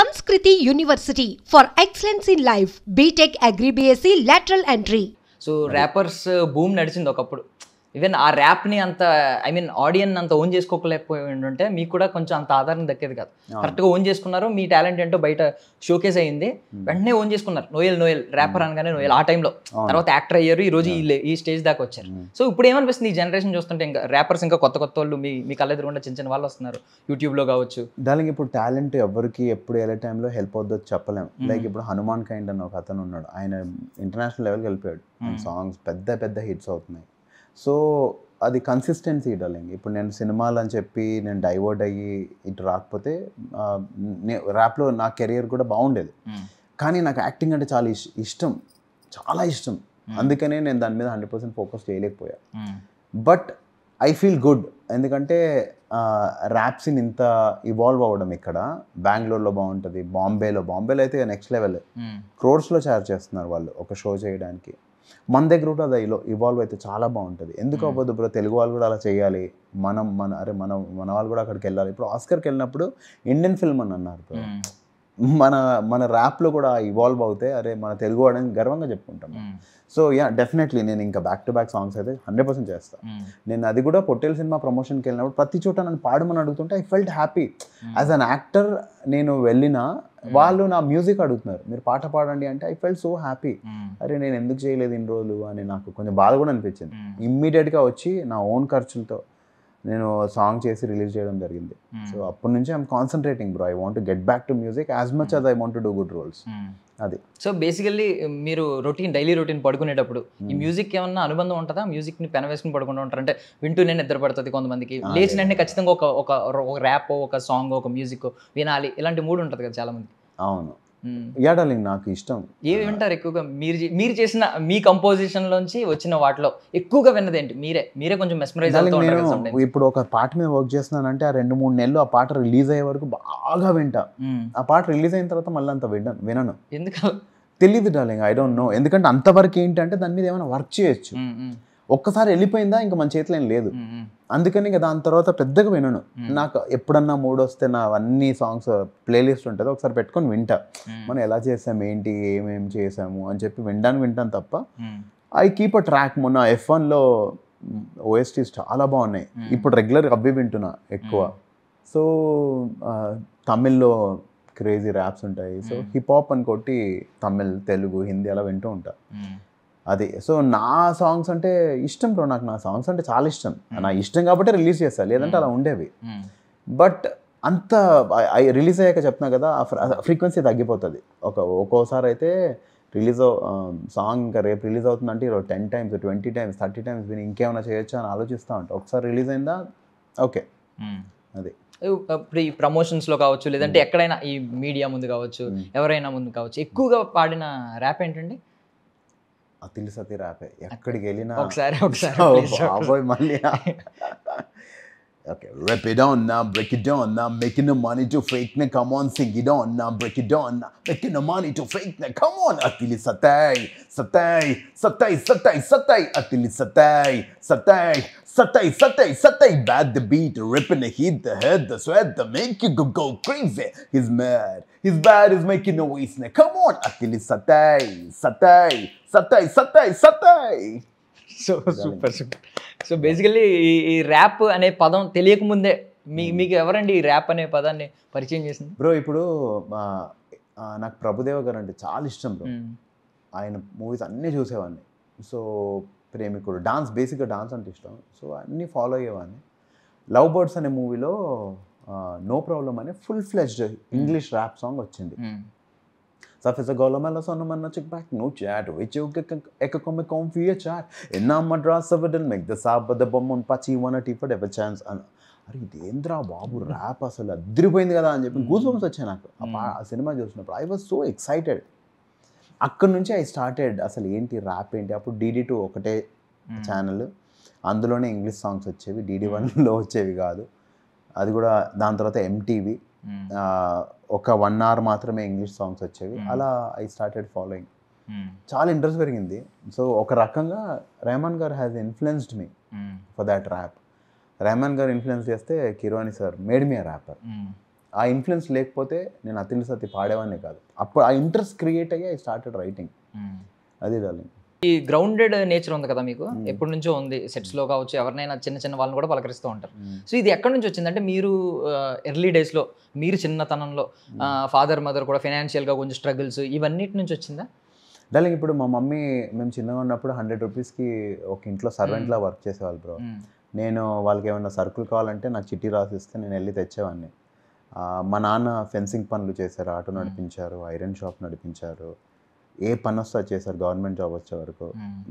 Samskriti University for excellence in life. BTech Agri BSc lateral entry. So rappers boom నడిచింది ఒకప్పుడు. Even ఆ ర్యాప్ని అంత ఆడియన్ అంత ఓన్ చేసుకోలేకపోయి ఉంటే మీకు కూడా కొంచెం అంత ఆదరణ దక్కేది కాదు. కరెక్ట్గా ఓన్ చేసుకున్నారు, మీ టాలెంట్ ఏంటో బయట షోకేస్ అయ్యింది, వెంటనే ఓన్ చేసుకున్నారు. నోయల్ ర్యాపర్ అనగానే నోయల్ ఆ టైంలో, తర్వాత యాక్టర్ అయ్యారు, ఈ రోజు ఈ స్టేజ్ దాకా వచ్చారు. సో ఇప్పుడు ఏమనిపిస్తుంది ఈ జనరేషన్ చూస్తుంటే, ఇంకా ర్యాపర్స్ ఇంకా కొత్త వాళ్ళు మీ కళ్ళ ఎదురుగుండా చిన్న చిన్న వాళ్ళు వస్తున్నారు, యూట్యూబ్లో కావచ్చు. దానికి ఇప్పుడు టాలెంట్ ఎవరికి ఎప్పుడు ఏ టైంలో హెల్ప్ అవుతుందో చెప్పలేము. లైక్ ఇప్పుడు హనుమాన్ కైండ్ అన్న ఒక అతను ఉన్నాడు, ఆయన ఇంటర్నేషనల్ లెవెల్కి వెళ్ళిపోయాడు, సాంగ్స్ పెద్ద హిట్స్ అవుతున్నాయి. సో అది కన్సిస్టెన్సీ డార్లింగ్. ఇప్పుడు నేను సినిమాలు అని చెప్పి నేను డైవర్ట్ అయ్యి ఇటు రాకపోతే ర్యాప్లో నా కెరియర్ కూడా బాగుండేది. కానీ నాకు యాక్టింగ్ అంటే చాలా ఇష్టం, చాలా ఇష్టం. అందుకనే నేను దాని మీద 100% ఫోకస్ చేయలేకపోయా. బట్ ఐ ఫీల్ గుడ్, ఎందుకంటే ర్యాప్ సీన్ ఇంత ఇవాల్వ్ అవ్వడం ఇక్కడ బెంగళూరులో బాగుంటుంది, బాంబేలో అయితే నెక్స్ట్ లెవెల్, క్రోర్స్లో ఛార్జ్ చేస్తున్నారు వాళ్ళు ఒక షో చేయడానికి. మన దగ్గర కూడా అది ఇవాల్వ్ అయితే చాలా బాగుంటుంది. ఎందుకు అవ్వదు బ్రో, తెలుగు వాళ్ళు కూడా అలా చేయాలి, మన వాళ్ళు కూడా అక్కడికి వెళ్ళాలి. ఇప్పుడు ఆస్కర్కి వెళ్ళినప్పుడు ఇండియన్ ఫిల్మ్ అని అన్నారు బ్రో, మన ర్యాప్లో కూడా ఇవాల్వ్ అవుతే అరే మన తెలుగు వాడని గర్వంగా చెప్పుకుంటాం. సో డెఫినెట్లీ నేను ఇంకా బ్యాక్ టు బ్యాక్ సాంగ్స్ అయితే 100% చేస్తాను. నేను అది కూడా పొట్టేల్ సినిమా ప్రమోషన్కి వెళ్ళినప్పుడు ప్రతి చోట నన్ను పాడమని అడుగుతుంటే I felt happy. As an actor నేను వెళ్ళినా వాళ్ళు నా మ్యూజిక్ అడుగుతున్నారు, మీరు పాట పాడండి అంటే ఐ ఫెల్ట్ సో హ్యాపీ. అరే నేను ఎందుకు చేయలేదు ఇన్ని రోజులు అని నాకు కొంచెం బాధ కూడా అనిపించింది. ఇమ్మీడియట్గా వచ్చి నా ఓన్ ఖర్చులతో నేను సాంగ్ చేసి రిలీజ్ చేయడం జరిగింది. సో అప్పటి నుంచి I'm concentrating bro, I want to get back to music as much as I want to do good roles. అది. సో బేసికల్లీ మీరు డైలీ రొటీన్ పడుకునేటప్పుడు ఈ మ్యూజిక్ ఏమన్నా అనుబంధం ఉంటుందా? మ్యూజిక్ని పెన వేసుకుని పడుకుంటూ ఉంటారు అంటే వింటూనే నిద్ర పడుతుంది కొంతమందికి, లేచిన వెంటనే ఖచ్చితంగా ఒక ర్యాప్, ఒక సాంగ్, ఒక మ్యూజిక్ వినాలి, ఇలాంటి మూడ్ ఉంటుంది కదా చాలా మంది. అవును, డార్లింగ్ నాకు ఇష్టం. ఏమి వింటారు ఎక్కువగా? మీరు చేసిన మీ కంపోజిషన్ లోంచి వచ్చిన వాటిలో ఎక్కువగా విన్నది ఏంటి? మీరే కొంచెం మెస్మరైజ్ అవుతూ ఉంటారు. ఇప్పుడు ఒక పాట మీద వర్క్ చేస్తున్నానంటే ఆ 2-3 నెలలు ఆ పాట రిలీజ్ అయ్యే వరకు బాగా వింటా. ఆ పాట రిలీజ్ అయిన తర్వాత మళ్ళీ అంత వినను. ఎందుకు తెలీదు డార్లింగ్, ఐ డోంట్ నో. ఎందుకంటే అంతవరకు ఏంటంటే దాని మీద ఏమైనా వర్క్ చేయొచ్చు, ఒక్కసారి వెళ్ళిపోయిందా ఇంకా మన చేతిలో ఏం లేదు. అందుకని ఇంకా దాని తర్వాత పెద్దగా వినను. నాకు ఎప్పుడన్నా మూడ్ వస్తే నా అన్ని సాంగ్స్ ప్లేలిస్ట్ ఉంటుంది, ఒకసారి పెట్టుకొని వింటా, మనం ఎలా చేసాము ఏంటి ఏమేమి చేసాము అని చెప్పి వింటాను తప్ప ఐ కీప్ అ ట్రాక్. మొన్న F1లో OSTs చాలా బాగున్నాయి, ఇప్పుడు రెగ్యులర్ అవి వింటున్నా ఎక్కువ. సో తమిళ్లో క్రేజీ ర్యాప్స్ ఉంటాయి, సో హిప్ హాప్ అని కొట్టి తమిళ్, తెలుగు, హిందీ అలా వింటూ ఉంటా. అది. సో నా సాంగ్స్ అంటే ఇష్టం బ్రో, నాకు నా సాంగ్స్ అంటే చాలా ఇష్టం. నా ఇష్టం కాబట్టి రిలీజ్ చేస్తాను, లేదంటే అలా ఉండేవి. బట్ అంత రిలీజ్ అయ్యాక చెప్తున్నా కదా, ఫ్రీక్వెన్సీ తగ్గిపోతుంది. ఒక్కోసారి అయితే సాంగ్ ఇంకా రేపు రిలీజ్ అవుతుందంటే 10 times 20 times 30 times విని ఇంకేమైనా చేయొచ్చా అని ఆలోచిస్తూ ఉంటా. ఒకసారి రిలీజ్ అయిందా ఓకే. అది ఇప్పుడు ఈ ప్రమోషన్స్లో కావచ్చు, లేదంటే ఎక్కడైనా ఈ మీడియా ముందు కావచ్చు, ఎవరైనా ముందు కావచ్చు, ఎక్కువగా పాడిన ర్యాప్ ఏంటండి? అతిలి సతి ర్యాపే, ఎక్కడికి వెళ్ళినా ఒకసారి బాబోయ్ మళ్ళీ. Okay, rip it on now, break it down now, making the money to fake now, come on, sing it on now, break it down now, making the money to fake now, come on, atili satay, atili satay, bad the beat, ripping the heat, the head, the sweat, the make you go crazy, he's mad, he's bad, he's making noise now, come on, atili satay. So super. So basically ఈ rap అనే పదం తెలియకముందే మీకు ఎవరండి ఈ rap అనే పదాన్ని పరిచయం చేసింది? బ్రో ఇప్పుడు నాకు ప్రభుదేవ గారు అంటే చాలా ఇష్టం బ్రో, ఆయన మూవీస్ అన్నీ చూసేవాడిని. సో ప్రేమికుడు, బేసిక్గా డాన్స్ అంటే ఇష్టం, సో అన్నీ ఫాలో అయ్యేవాడిని. లవ్ బర్డ్స్ అనే మూవీలో నో ప్రాబ్లం అనే full fledged English rap song వచ్చింది. Safisa Golomela Sonomana check back, no chat, which you come comfy chat. In Madras of it, make the Saba the bomb on Pachi, one at for ever chance. And Aridendra Babu rap as a dripping goosebumps వచ్చాయి నాకు ఆ cinema చూసినప్పుడు. I was so excited. అక్కడి నుంచి I started అసలు ఏంటి rap ఏంటి. అప్పుడు DD2 ఒకటే ఛానల్, అందులోనే ఇంగ్లీష్ సాంగ్స్ వచ్చేవి, DD1లో వచ్చేవి కాదు. అది కూడా దాని తర్వాత MTV, ఒక 1 hour మాత్రమే ఇంగ్లీష్ సాంగ్స్ వచ్చేవి. అలా ఐ స్టార్టెడ్ ఫాలోయింగ్, చాలా ఇంట్రెస్ట్ పెరిగింది. సో ఒక రకంగా రెహమాన్ గారు has influenced me for that rap. Rahman గారు ఇన్ఫ్లుయెన్స్ చేస్తే Keeravani sir made me a rapper. ఆ ఇన్ఫ్లుయెన్స్ లేకపోతే నేను అతిలి సతి పాడేవాడిని కాదు. అప్పుడు ఆ ఇంట్రెస్ట్ క్రియేట్ అయ్యి ఐ స్టార్టెడ్ రైటింగ్. అది డార్లింగ్. ఈ గ్రౌండెడ్ నేచర్ ఉంది కదా మీకు, ఎప్పటి నుంచో ఉంది. సెట్స్లో కావచ్చు, ఎవరినైనా చిన్న చిన్న వాళ్ళని కూడా పలకరిస్తూ ఉంటారు. సో ఇది ఎక్కడి నుంచి వచ్చిందంటే, మీరు ఎర్లీ డేస్లో, మీరు చిన్నతనంలో ఫాదర్ మదర్ కూడా ఫైనాన్షియల్గా కొంచెం స్ట్రగుల్స్, ఇవన్నిటి నుంచి వచ్చిందా? డార్లింగ్ ఇప్పుడు మా మమ్మీ మేము చిన్నగా ఉన్నప్పుడు 100 రూపీస్కి ఒక ఇంట్లో సర్వెంట్లా వర్క్ చేసేవాళ్ళు బ్రో. నేను వాళ్ళకి ఏమైనా సరుకులు కావాలంటే నాకు చిట్టి రాసిస్తే నేను వెళ్ళి తెచ్చేవాడిని. మా నాన్న ఫెన్సింగ్ పనులు చేశారు, ఆటో నడిపించారు, ఐరన్ షాప్ నడిపించారు, ఏ పని వస్తా చేశారు గవర్నమెంట్ జాబ్ వచ్చే వరకు.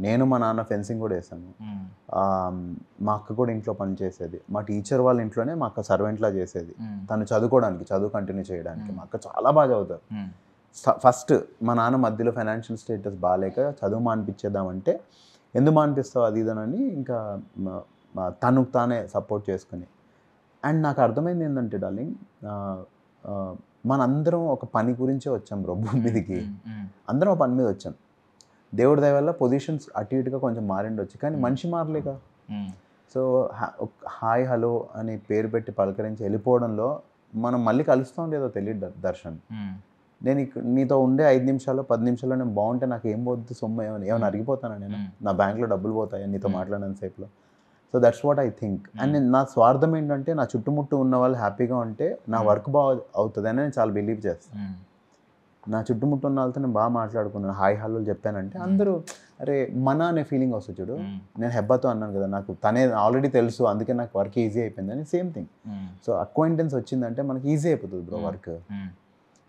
నేను మా నాన్న ఫెన్సింగ్ కూడా వేసాను. మా అక్క కూడా ఇంట్లో పని చేసేది. మా టీచర్ వాళ్ళ ఇంట్లోనే మా అక్క సర్వెంట్లా చేసేది, తను చదువు కంటిన్యూ చేయడానికి. మా అక్క చాలా బాగా చదువుతారు. ఫస్ట్ మా నాన్న మధ్యలో ఫైనాన్షియల్ స్టేటస్ బాగాలేక చదువు మానిపించేద్దామంటే, ఎందుకు మానిపిస్తావు అది ఇదనని ఇంకా తనకు తానే సపోర్ట్ చేసుకుని. అండ్ నాకు అర్థమైంది ఏంటంటే డార్లింగ్, మనందరం ఒక పని గురించే వచ్చాం బ్రో భూమి మీదకి. అందరం ఒక పని మీద వచ్చాం. దేవుడి దయ వల్ల పొజిషన్స్ అటు ఇటుగా కొంచెం మారిండొచ్చు, కానీ మనిషి మారలేక. సో హాయ్ హలో అని పేరు పెట్టి పలకరించి వెళ్ళిపోవడంలో మనం మళ్ళీ కలుస్తాం లేదో తెలియదు దర్శన్. నేను నీతో ఉండే 5 నిమిషాలు 10 నిమిషాల్లో నేను బాగుంటే నాకు ఏం పోద్ది సొమ్ము, ఏమైనా అరిగిపోతానా నేను? నా బ్యాంక్లో డబ్బులు పోతాయా నీతో మాట్లాడినంతసేపులో? So that's what I think. And నా స్వార్థం ఏంటంటే నా చుట్టుముట్టు ఉన్న వాళ్ళు హ్యాపీగా ఉంటే నా వర్క్ బాగా అవుతుంది అని నేను చాలా బిలీవ్ చేస్తాను. నా చుట్టుముట్టు ఉన్న వాళ్ళతో నేను బాగా మాట్లాడుకున్నాను, హాయ్ హలో చెప్పానంటే అందరూ అరే మన అనే ఫీలింగ్ వస్తుంది చూడు. నేను హెబ్బాతో అన్నాను కదా, నాకు తనే ఆల్రెడీ తెలుసు అందుకే నాకు వర్క్ ఈజీ అయిపోయింది అని. Same thing. సో అక్వైంటెన్స్ వచ్చిందంటే మనకి ఈజీ అయిపోతుంది బ్రో వర్క్.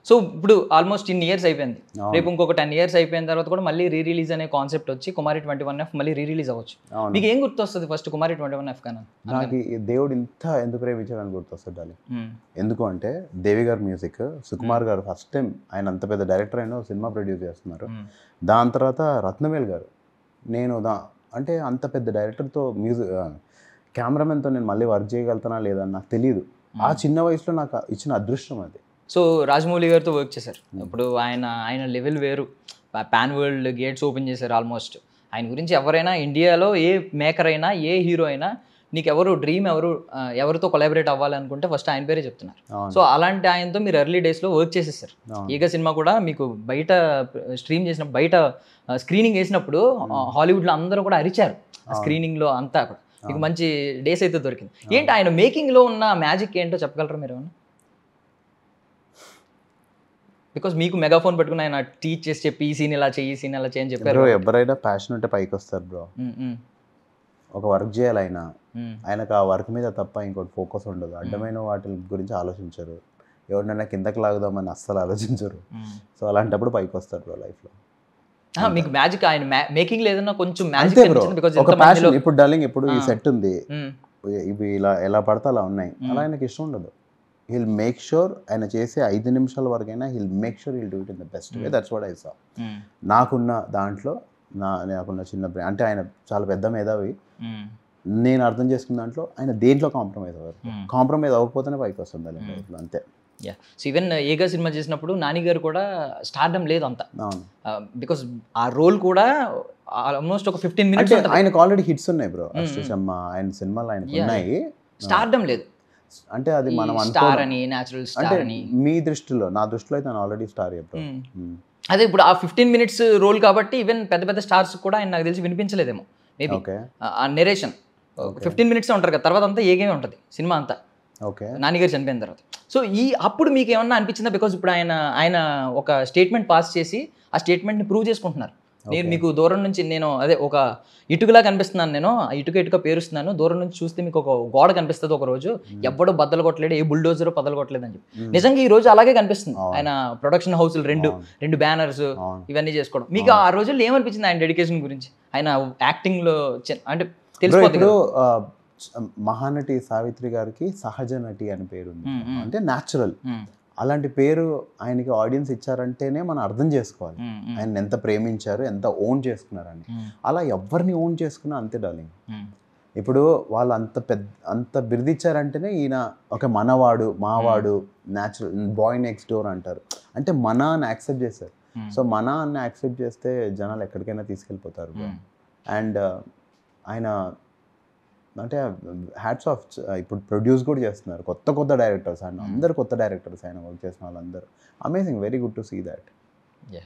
సో ఇప్పుడు ఆల్మోస్ట్ 10 years అయిపోయింది. రేపు ఇంకొక 10 years అయిపోయిన తర్వాత కూడా మళ్ళీ రీ రిలీజ్ అనే కాన్సెప్ట్ వచ్చి కుమారి 21F మళ్ళీ రీ రిలీజ్ అవ్వచ్చు. మీకు ఏం గుర్తొస్తుంది ఫస్ట్ కుమారి 21F కన్నా? నాకు దేవుడు ఇంత ఎందుకు ప్రేమించాడని గుర్తొస్తుంది. ఎందుకు అంటే దేవి గారు మ్యూజిక్, సుకుమార్ గారు ఫస్ట్ టైం ఆయన అంత పెద్ద డైరెక్టర్ అయినా సినిమా ప్రొడ్యూస్ చేస్తున్నారు. దాని తర్వాత రత్నవేల్ గారు, నేను అంటే అంత పెద్ద డైరెక్టర్తో మ్యూజిక్ కెమెరామెన్తో నేను మళ్ళీ వర్క్ చేయగలుగుతానా లేదా నాకు తెలియదు. ఆ చిన్న వయసులో నాకు ఇచ్చిన అదృష్టం అది. సో రాజమౌళి గారితో వర్క్ చేశారు. ఇప్పుడు ఆయన లెవెల్ వేరు, పాన్ వరల్డ్ గేట్స్ ఓపెన్ చేశారు ఆల్మోస్ట్. ఆయన గురించి ఎవరైనా ఇండియాలో ఏ మేకర్ అయినా ఏ హీరో అయినా నీకు ఎవరు డ్రీమ్ ఎవరితో కొలాబరేట్ అవ్వాలనుకుంటే ఫస్ట్ ఆయన పేరే చెప్తున్నారు. సో అలాంటి ఆయనతో మీరు ఎర్లీ డేస్లో వర్క్ చేసేసారు. ఈగ సినిమా కూడా మీకు బయట స్ట్రీమ్ చేసినప్పుడు, బయట స్క్రీనింగ్ వేసినప్పుడు హాలీవుడ్లో అందరూ కూడా అరిచారు. స్క్రీనింగ్లో అంతా కూడా మీకు మంచి డేస్ అయితే దొరికింది. ఏంటి ఆయన మేకింగ్లో ఉన్న మ్యాజిక్ ఏంటో చెప్పగలరా మీరు? బికాస్ మీకు మెగాఫోన్ పెట్టుకుని ఆయన టీచ్ చేసి చెప్పి ఈ సీన్ ఇలా చేయి, ఈ సీన్ ఇలా చేయని చెప్పారు. ఎవరైనా ప్యాషన్ ఉంటే పైకి వస్తారు బ్రో. ఒక వర్క్ చేయాలి ఆయనకు ఆ వర్క్ మీద తప్ప ఇంకోటి ఫోకస్ ఉండదు. అడ్డమైన వాటి గురించి ఆలోచించరు, ఎవరినైనా కిందకి లాగుదామని అస్సలు ఆలోచించరు. సో అలాంటప్పుడు పైకి వస్తారు బ్రో లైఫ్లో. మీకు మ్యాజిక్ ఆయన మేకింగ్ లేదన్నా కొంచెం మ్యాజిక్. ఇప్పుడు డార్లింగ్ ఇప్పుడు ఈ సెట్ ఉంది, ఇవి ఇలా ఎలా పడితే అలా ఉన్నాయి, అలా ఆయనకి ఇష్టం ఉండదు. he'll make sure ఆయన చేసే 5 నిమిషాల వరకైనా he'll make sure he'll do it in the best way. That's what I saw. నాకున్న దాంట్లో నాకున్న చిన్న అంటే ఆయన చాలా పెద్ద మేధావి. నేను అర్థం చేసుకున్న దాంట్లో ఆయన దేంట్లో కాంప్రమైజ్ అవ్వకపోతేనే పైకి వస్తుంది లైఫ్లో, అంతే. సో ఈవెన్ ఏగా సినిమా చేసినప్పుడు నాని గారు కూడా స్టార్డమ్ లేదు అంత, బికాస్ ఆ రోల్ కూడా ఆల్మోస్ట్ ఒక 15 minutes ఆయనకు ఆల్రెడీ హిట్స్ ఉన్నాయి బ్రో. ఆయన సినిమాలు ఆయనకు ఉన్నాయి, స్టార్డమ్ లేదు. అంటే అది మనం అంటే మీ దృష్టిలో, నా దృష్టిలో అయితే ఆల్రెడీ స్టార్. అదే ఇప్పుడు ఆ 15 minutes రోల్ కాబట్టి ఈవెన్ పెద్ద పెద్ద స్టార్స్ కూడా ఆయన నాకు తెలిసి వినిపించలేదేమో మేబీ. ఆ నెరేషన్ 15 minutes ఉంటారు కదా, తర్వాత అంతా ఏగేమే ఉంటుంది సినిమా అంతా. నాన్నగారు చనిపోయిన తర్వాత. సో అప్పుడు మీకు ఏమన్నా అనిపించిందా? బికాజ్ ఇప్పుడు ఆయన ఒక స్టేట్మెంట్ పాస్ చేసి ఆ స్టేట్మెంట్ని ప్రూవ్ చేసుకుంటున్నారు. నేను మీకు దూరం నుంచి అదే ఒక ఇటుకలా కనిపిస్తున్నాను, నేను ఇటుక పేరుస్తున్నాను, దూరం నుంచి చూస్తే మీకు ఒక గోడ కనిపిస్తుంది ఒక రోజు, ఎవ్వడో బద్దలు కొట్టలేడు, ఏ బుల్డోజర్ బద్దలు కొట్టలేదు అని చెప్పి. నిజంగా ఈ రోజు అలాగే కనిపిస్తుంది. ఆయన ప్రొడక్షన్ హౌస్లు రెండు బ్యానర్స్ ఇవన్నీ చేసుకోవడం. మీకు ఆ రోజుల్లో ఏమనిపించింది ఆయన డెడికేషన్ గురించి, ఆయన యాక్టింగ్ లో? అంటే తెలిసిపోతుంది, మహానటి సావిత్రి గారికి సహజ నటి అని పేరు ఉంది, అంటే న్యాచురల్. అలాంటి పేరు ఆయనకి ఆడియన్స్ ఇచ్చారంటేనే మనం అర్థం చేసుకోవాలి ఆయన ఎంత ప్రేమించారు, ఎంత ఓన్ చేసుకున్నారని. అలా ఎవరిని ఓన్ చేసుకున్నా అంతే డార్లింగ్. ఇప్పుడు వాళ్ళు అంత బిరుదిచ్చారంటేనే ఈయన ఒక మనవాడు, మావాడు, న్యాచురల్, బాయ్ నెక్స్ట్ డోర్ అంటారు. అంటే మన అని యాక్సెప్ట్ చేశారు. సో మన అని యాక్సెప్ట్ చేస్తే జనాలు ఎక్కడికైనా తీసుకెళ్ళిపోతారు. అండ్ ఆయన అంటే హ్యాట్స్ ఆఫ్. ఇప్పుడు ప్రొడ్యూస్ కూడా చేస్తున్నారు కొత్త డైరెక్టర్స్, అండ్ అందరు కొత్త డైరెక్టర్స్ ఆయన వర్క్ చేసిన వాళ్ళందరూ. Amazing, very good to see that.